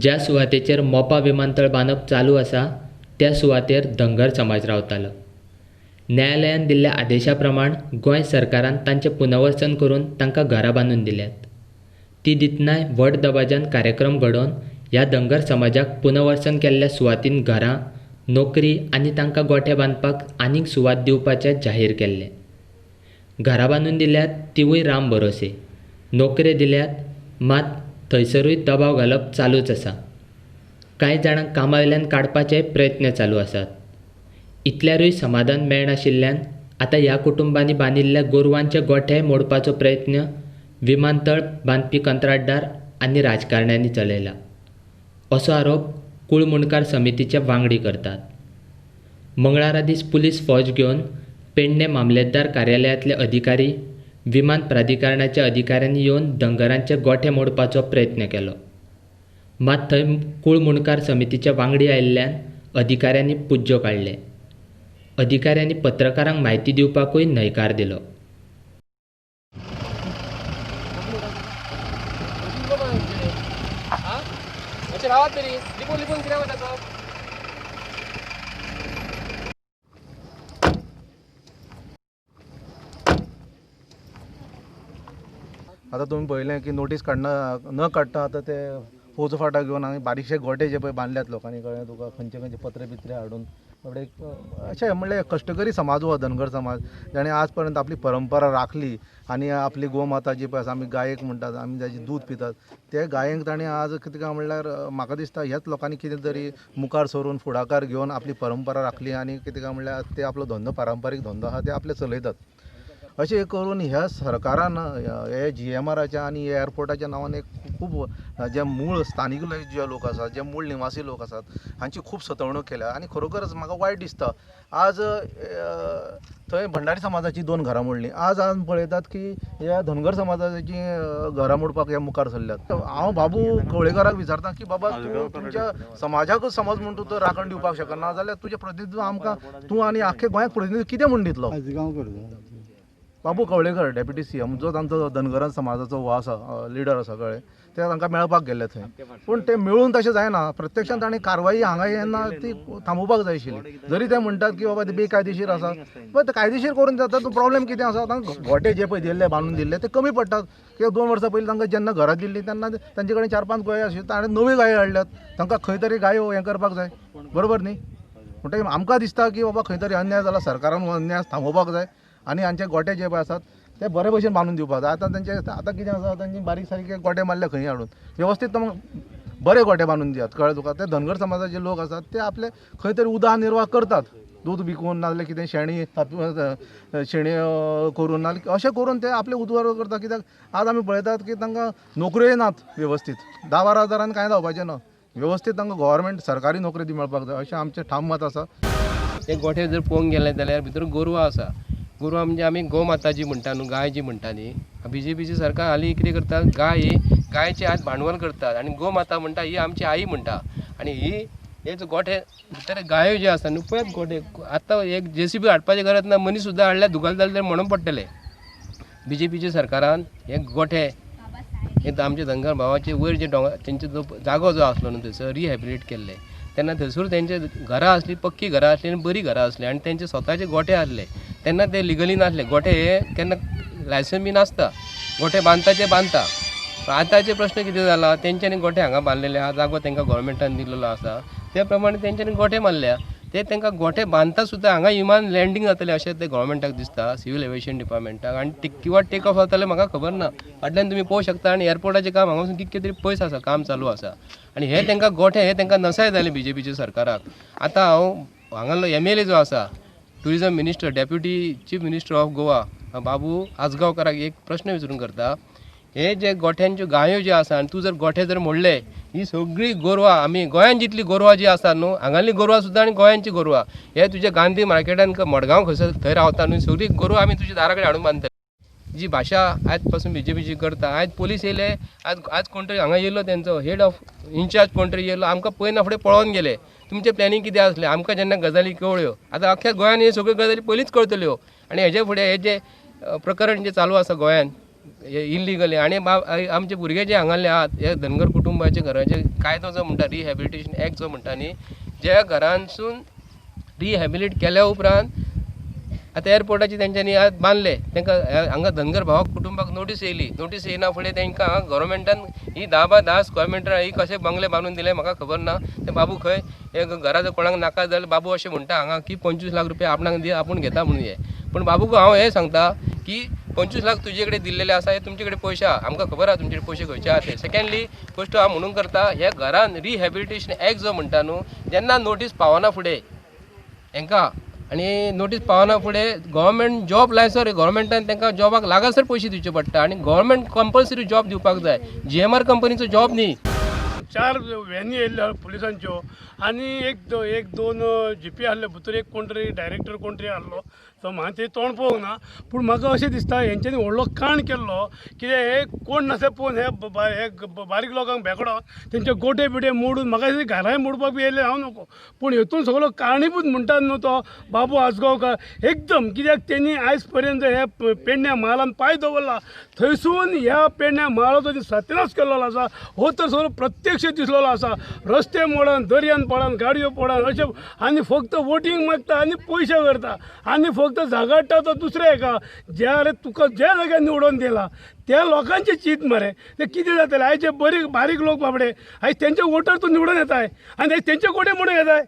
ज्या सुवातेचेर मोपा विमानतळ बांदप चालू आसा त्या सुवातेर धनगर समाज रावतालो. न्यायालयान दिल्ल्या आदेशा प्रमाण गोंय सरकारान तांचें पुनर्वसन करून तांकां घरां बांदून दिल्यात. ती दितनाय व्हड दबाज्यान कार्यक्रम घडोवन ह्या धनगर समाजाक पुनर्वसन केल्ल्या सुवातीन घरां, नोकरी आनी तांकां गोठे बांदपाक आनीक सुवात दिवपाचें जाहीर केल्लें. घरां बांदून दिल्यात तिवूय राम भरोसे. नोकऱ्यो दिल्यात, मात थंयसरूय दबाव घालप चालूच आसा. कांय जाणांक कामावेल्यान काडपाचे प्रयत्न चालू आसात. इतल्यारूय समाधान मेळनाशिल्ल्यान आतां ह्या कुटुंबांनी बांदिल्ल्या गोरवांचे गोठे मोडपाचो प्रयत्न विमानतळ बांदपी कंत्राटदार आनी राजकारण्यांनी चलयला असो आरोप कुळ मुणकार समितीचे वांगडी करतात. मंगळारा दीस पुलीस फौज घेवन पेडणे मामलेदार कार्यालयांतले अधिकारी, विमान प्राधिकरणाच्या अधिकाऱ्यांनी येवन धनगरांचे गोठे मोडपाचो प्रयत्न केलो. मात थंय कुळ मुणकार समितीचे वांगडी आयिल्ल्यान अधिकाऱ्यांनी पुज्जो काडले. अधिकाऱ्यांनी पत्रकारांक म्हायती दिवपाकूय न्हयकार दिलो. आता तुम्ही पळयलें की नोटीस न काडटा आतां ते फौज फाटा घेवन हांगा बारीकशे गोठे जे पळय बांदल्यात लोकांनी, कळ्ळें तुका, खंयचे खंयचे पत्रे बित्रे हाडून. अशें म्हणल्यार कश्टकरी समाज हो धनगर समाज जाणें आज पर्यंत आपली परंपरा राखली आनी आपली गोमाता जी पळय आसा, आमी गायेक म्हणटात, आमी जाचें दूध पितात, ते गायेक ताणें आज कितें काय म्हणल्यार म्हाका दिसता ह्याच लोकांनी कितें तरी मुखार सरून फुडाकार घेवन आपली परंपरा राखली आनी कितें काय म्हणल्यार ते आपलो धंदो, पारंपारीक धंदो आहा ते आपले चलयतात. अशें करून ह्या सरकारान हे GMRच्या आनी एअरपोर्टाच्या नांवान एक खूब जे मूळ स्थानीक जे लोक आसात, जे मूळ निवासी लोक आसात, हांची खूब सतवणूक केल्या आनी खरोखरच म्हाका वायट दिसता. आज थंय भंडारी समाजाची 2 घरां मोडलीं. आज पळयतात की ह्या धनगर समाजाची घरां मोडपाक हे मुखार सरल्यात. हांव बाबू कवळेकाराक विचारता की बाबा तूं तुमच्या समाजाकूच समज म्हणून तूं राखण दिवपाक शकना जाल्यार तुजें प्रतिनिधित्व आमकां तूं आनी आख्खे गोंयाक प्रतिनिधित्व कितें म्हूण दितलो? बाबू कवळेकर डेप्युटी CM जो तांचो धनगर समाजाचो हो आसा, लिडर आसा, कळ्ळें, ते तांकां मेळपाक गेले थंय. पूण ते मेळून तशें जायना. प्रत्यक्षान ताणें कारवाई हांगा येना ती थांबोवपाक जाय आशिल्ली. जरी ते म्हणटात की बाबा ते बेकायदेशीर आसा, पण ते कायदेशीर करून जाता तो प्रॉब्लेम कितें आसा? तांकां गोठे जे पळय दिल्ले, बांदून दिल्ले ते कमी पडटात. कित्याक 2 वर्सां पयलीं तांकां जेन्ना घरां दिल्लीं तेन्ना तांचे कडेन 4-5 गोंय आशिल्ले, ताणें नवी गायो हाडल्यात. तांकां खंय तरी गायो हें करपाक जाय, बरोबर न्ही? म्हणटकीर आमकां दिसता की बाबा खंय तरी अन्याय जाला, सरकारान हो अन्याय थांबोवपाक जाय आनी हांचे गोठे जे पळय आसात ते बरे भशेन बांदून दिवपाक जाय. आतां कितें आसा, तांची बारीक सारके गोठे मारले खंय हाडून वेवस्थीत बरे गोठे बांदून दियात, कळ्ळें तुका. ते धनगर समाजाचे लोक आसात ते आपले खंय तरी उदरनिर्वाह करतात, दूध विकून नाजाल्यार कितें शेणी करून नाजाल्यार अशें करून ते आपले उदरनिर्वाह करतात. कित्याक आज आमी पळयतात की तांकां नोकऱ्योय नात वेवस्थीत. 10-12 हजारान कांय जावपाचें ना. वेवस्थीत तांकां गव्हर्मेंट सरकारी नोकरी ती मेळपाक जाय अशें आमचें ठाम मत आसा. ते गोठे जर पळोवंक गेले जाल्यार भितर गोरवां आसा. गोरवां म्हणजे आमी गोमाता जी म्हणटा न्हू, गाय जी म्हणटा न्ही, BJPची सरकार हालीं कितें करता, गायचे आज भांडवल करतात आनी गोमाता म्हणटा ही आमची आई म्हणटा. आनी हे जो गोठे भितर गायो जे आसा न्हू, पळयात गोठे. आतां एक JCB हाडपाची गरज ना, मनीस सुद्दां हाडल्यार दुगाल जाल्यार ते म्हणून पडटले. BJPच्या सरकारान हे गोठे हे आमचे धनगर भावाचे वयर जे तेंचे जो जागो जो आसलो न्हू थंयसर रिहॅबिलिट केल्ले, तेन्ना थंयसर तेंचे घरां आसलीं, पक्की घरां आसलीं आनी बरीं घरां आसलीं आनी तेंचे स्वताचे गोठे आसले. तेन्ना ते लिगली नासले. गोठे हे केन्ना लायसन बी नासता, गोठे बांदताचे बांदता. आतांचे प्रश्न कितें जाला, तेंच्यांनी गोठे हांगा बांदलेले आहा, जागो तांकां गोवोरमेंटान दिलेलो आसा, त्या प्रमाणे तेंच्यांनी गोठे मारल्या. ते तांकां गोठे बांदता सुद्दां हांगा विमान लँडींग जातलें अशें ते गोवोरमेंटाक दिसता, सिवील एविएशन डिपार्टमेंटाक. आनी किंवा टेक ऑफ जातलें म्हाका खबर ना. फाटल्यान तुमी पळोवंक शकता. आनी एअरपोर्टाचें काम हांगा कितके तरी पयस आसा, काम चालू आसा. आनी हे तांकां गोठे हे तांकां नसाय जाली BJPच्या सरकाराक. आतां हांव हांगालो MLA जो आसा, tourism minister, deputy chief minister of Goa Babu आजगांवकाराक एक प्रश्न विचारून करता. हे जे गोठ्यांच्यो गायो ज्यो आसा आनी तूं जर गोठे जर मोडले, ही सगळी गोरवां आमी गोंयान जितली गोरवां जी आसा न्हू, हांगाली गोरवां सुद्दां आनी गोंयांची गोरवां हे तुजे गांधी मार्केटान मडगांव खंयसर थंय रावता न्हू, सगळी गोरवां आमी तुज्या दारा कडेन हाडून बांदतले. जी भाशा आयज पासून BJPची करता. आयज पोलीस येयले, आज कोण तरी हांगा येयलो, तेंचो हेड ऑफ इन्चार्ज कोण तरी येयलो, आमकां पयना फुडें पळोवन गेले. तुमचें प्लॅनिंग कितें आसलें, आमकां जेन्ना गजाली कळ्ळ्यो, आतां अख्ख्या गोंयान हे सगळ्यो गजाली पयलींच कळटल्यो. आनी हेजे फुडें हे जे प्रकरण जे चालू आसा गोंयान इल्लिगली आणि आमचे भुरगे जे हांगाले आहात हे धनगर कुटुंबाचे घराचे कायदो जो म्हणटा रिहॅबिलिटेशन एक्ट जो म्हणटा न्ही ज्या घरांसून रिहॅबिलिट केल्या उपरांत आतां एअरपोर्टाची तेंच्यांनी आज बांदले तांकां हांगा धनगर भावाक कुटुंबाक नोटीस येयली नोटीस येयना फुडें तांकां गव्हर्मेंटान ही 10/10 स्क्वेअर मिटर ही कशे बंगले बांदून दिले म्हाका खबर ना ते बाबू खंय हे घरा जर कोणाक नाका जाल्यार बाबू अशें म्हणटा हांगा की 25 लाख रुपया आपणाक दी आपूण घेता म्हणून हे पूण बाबूक हांव हे सांगता की 25 लाख तुजे कडेन दिल्लेले आसा हे तुमचे कडेन पयशे आहा आमकां खबर आहा तुमचे कडेन पयशे खंयचे आहा ते सेकंडली गोश्ट हांव म्हणून करता ह्या घरान रिहॅबिलिटेशन एक्ट जो म्हणटा न्हू जेन्ना नोटीस पावना फुडें हांकां आणि नोटीस पावना फुडें गव्हर्मेंट जॉब लायसर गव्हर्मेंटान तांकां जॉबाक लागासर पयशे दिवचे पडटा आणि गव्हर्मेंट कंपल्सरी जॉब दिवपाक जाय GMR कंपनीचो जॉब न्ही 4 व्हॅनी येयल्ल्यो पुलिसांच्यो आनी एक दोन जीपी आहले भितर एक कोण तरी डायरेक्टर कोण तरी आहलो तो म्हाका ते तोंड पळोवंक ना पूण म्हाका अशें दिसता हेंच्यांनी व्हडलो कांड केल्लो कित्याक हे कोण नासले पळोवन हे बारीक लोकांक भेकडो तेंचे गोटे बिटे मोडून म्हाका दिसता घराय मोडपाक बी येयले हांव नको पूण हेतून सगळो कारणीभूत म्हणटात न्हू तो बाबू आसगांवकार एकदम कित्याक तेणी आयज पर्यंत हे पेडण्या महालान पांय दवरला थंयसून ह्या पेडण्या महालाचो सत्यानाश केल्लो आसा हो तर सगळो प्रत्यक्ष दिसलेलो आसा रस्ते मोडान दर्यान पडान गाडयो पडान अशें आनी फक्त वोटींग मागता आनी पयशे करता आनी फक्त झगडटा तो दुसऱ्या हेका ज्या तुका ज्या जाग्यार निवडून दिला त्या लोकांचे चिंत मरे ते कितें जातलें आयज जे बारीक लोक बाबडे आयज तेंचे वोटर तूं निवडून येताय आनी आयज तेंचे कोडे म्हणून येताय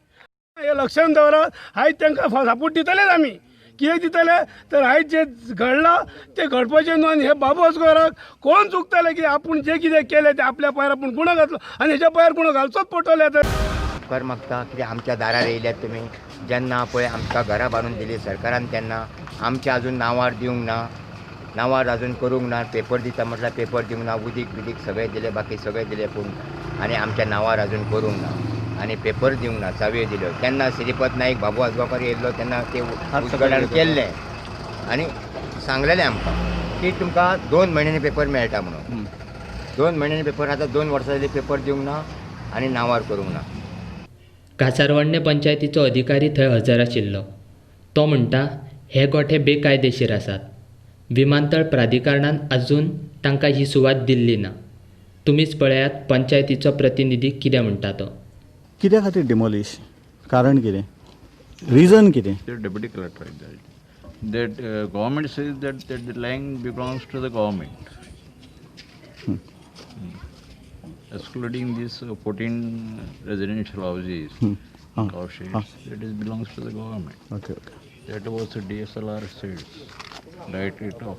हे लक्षांत दवरात आयज तांकां सापोर्ट दितलेच आमी कित्याक दितले तर आयज जे घडलां ते घडपाचें न्हू आनी हे बाबू आसगांवकाराक कोण चुकतले की आपूण जे कितें केलें तें आपल्या पांयार आपूण गुणो घातलो आनी हेच्या पांयार गुणो घालचोच पडटले तर उपकार मागता कित्याक आमच्या दारार येयल्यात तुमी जेन्ना पळय आमकां घरां बांदून दिली सरकारान तेन्ना आमच्या अजून नांवार दिवंक ना नांवार अजून करूंक ना पेपर दिता म्हटल्यार पेपर दिवंक ना उदीक सगळें दिलें बाकी सगळें दिलें पूण आनी आमच्या नांवार अजून करूंक ना आनी पेपर दिवंक ना चावयो दिल्यो तेन्ना श्रीपत नाईक बाबू आसगांवकार येयल्लो तेन्ना ते उजगडान केल्लें आनी सांगलेलें आमकां की तुमकां 2 म्हयन्यांनी पेपर मेळटा म्हणून 2 म्हयन्यांनी पेपर आतां 2 वर्सां जालीं पेपर दिवंक ना आनी नांवार करूंक ना कासारवण्णे पंचायतीचो अधिकारी थंय हजर आशिल्लो तो म्हणटा हे गोठे बेकायदेशीर आसात विमानतळ प्राधिकरणान अजून तांकां ही सुवात दिल्ली ना तुमीच पळयात पंचायतीचो प्रतिनिधी कितें म्हणटा तो कित्या खातीर डिमॉलिश कारण कितें रिजन कितें The deputy collector that government says that the land belongs to the government, excluding these 14 residential houses, houses, that is belongs to the government. Okay That was a DSLR sales, right rate of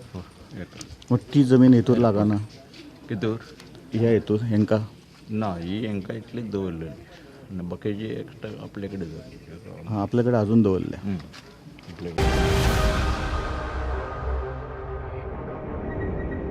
acre. मग ती जमीन हेतूर लागना कितूर ह्या हेतूर हेंका ना ही हांकां इतलीच दवरलेली आनी बाकीची एक्स्ट्रा आपले कडेन जाली आपल्या कडेन अजून दवरल्या आपले कडेन